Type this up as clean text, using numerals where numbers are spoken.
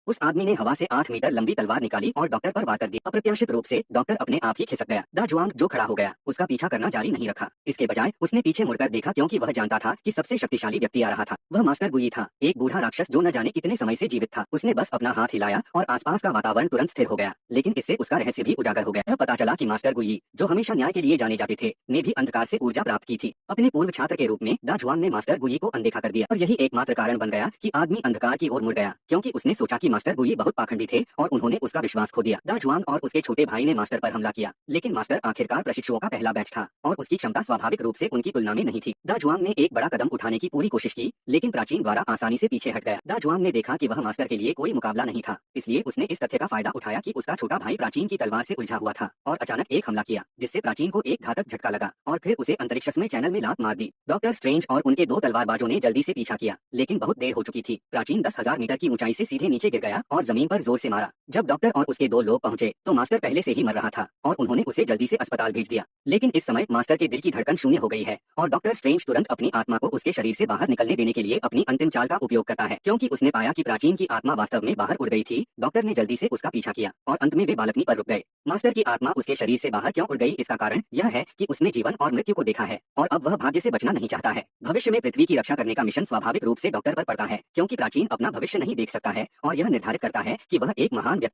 उस आदमी ने हवा से 8 मीटर लंबी तलवार निकाली और डॉक्टर पर वार कर दी। अप्रत्याशित रूप से डॉक्टर अपने आप ही खिसक गया। दा जुआंग जो खड़ा हो गया, उसका पीछा करना जारी नहीं रखा। इसके बजाय उसने पीछे मुड़कर देखा, क्योंकि वह जानता था कि सबसे शक्तिशाली व्यक्ति आ रहा था। वह मास्टर गुई था, एक बूढ़ा राक्षस जो न जाने कितने समय से जीवित था। उसने बस अपना हाथ हिलाया और आसपास का वातावरण तुरंत स्थिर हो गया। लेकिन इससे उसका रहस्य भी उजागर हो गया। यह पता चला कि मास्टर गुई, जो हमेशा न्याय के लिए जाने जाते थे, ने भी अंधकार से ऊर्जा प्राप्त की थी। अपने पूर्व छात्र के रूप में दा जुआंग ने मास्टर गुई को अनदेखा कर दिया, और यही एकमात्र कारण बन गया कि आदमी अंधकार की ओर मुड़ गया, क्योंकि उसने सोचा कि मास्टर गुई बहुत पाखंडी थे और उन्होंने उसका विश्वास खो दिया। दा जुआंग और उसके छोटे भाई ने मास्टर पर हमला किया, लेकिन मास्टर आखिरकार प्रशिक्षुओं का पहला बैच था और उसकी क्षमता स्वाभाविक रूप से उनकी तुलना में नहीं थी। दा जुआंग ने एक बड़ा कदम उठाने की पूरी कोशिश की, लेकिन प्राचीन द्वारा आसानी से पीछे हट गया। दा जुआंग ने देखा कि वह मास्टर के लिए कोई मुकाबला नहीं था, इसलिए उसने इस तथ्य का फायदा उठाया कि उसका छोटा भाई प्राचीन की तलवार से उलझा हुआ था और अचानक एक हमला किया, जिससे प्राचीन को एक घातक झटका लगा और फिर उसे अंतरिक्ष में चैनल में लात मार दी। डॉक्टर स्ट्रेंज और उनके दो तलवारबाजों ने जल्दी से पीछा किया, लेकिन बहुत देर हो चुकी थी। प्राचीन 10,000 मीटर की ऊंचाई से सीधे नीचे गिर गया और जमीन पर जोर से मारा। जब डॉक्टर और उसके दो लोग पहुंचे तो मास्टर पहले से ही मर रहा था और उन्होंने उसे जल्दी से अस्पताल भेज दिया। लेकिन इस समय मास्टर के दिल की धड़कन शून्य हो गई है और डॉक्टर स्ट्रेंज तुरंत अपनी आत्मा को उसके शरीर से बाहर निकलने देने के लिए अपनी अंतिम चाल का उपयोग करता है। क्योंकि उसने पाया कि प्राचीन की आत्मा वास्तव में बाहर उड़ गई थी, डॉक्टर ने जल्दी से उसका पीछा किया और अंत में वे बालकनी पर रुक गए। मास्टर की आत्मा उसके शरीर से बाहर क्यों उड़ गई, इसका कारण यह है कि उसने जीवन और मृत्यु को देखा है और अब वह भाग्य से बचना नहीं चाहता है। भविष्य में पृथ्वी की रक्षा करने का मिशन स्वाभाविक रूप से डॉक्टर पर पड़ता है, क्योंकि प्राचीन अपना भविष्य नहीं देख सकता है और यह निर्धारित करता है कि वह एक महान व्यक्ति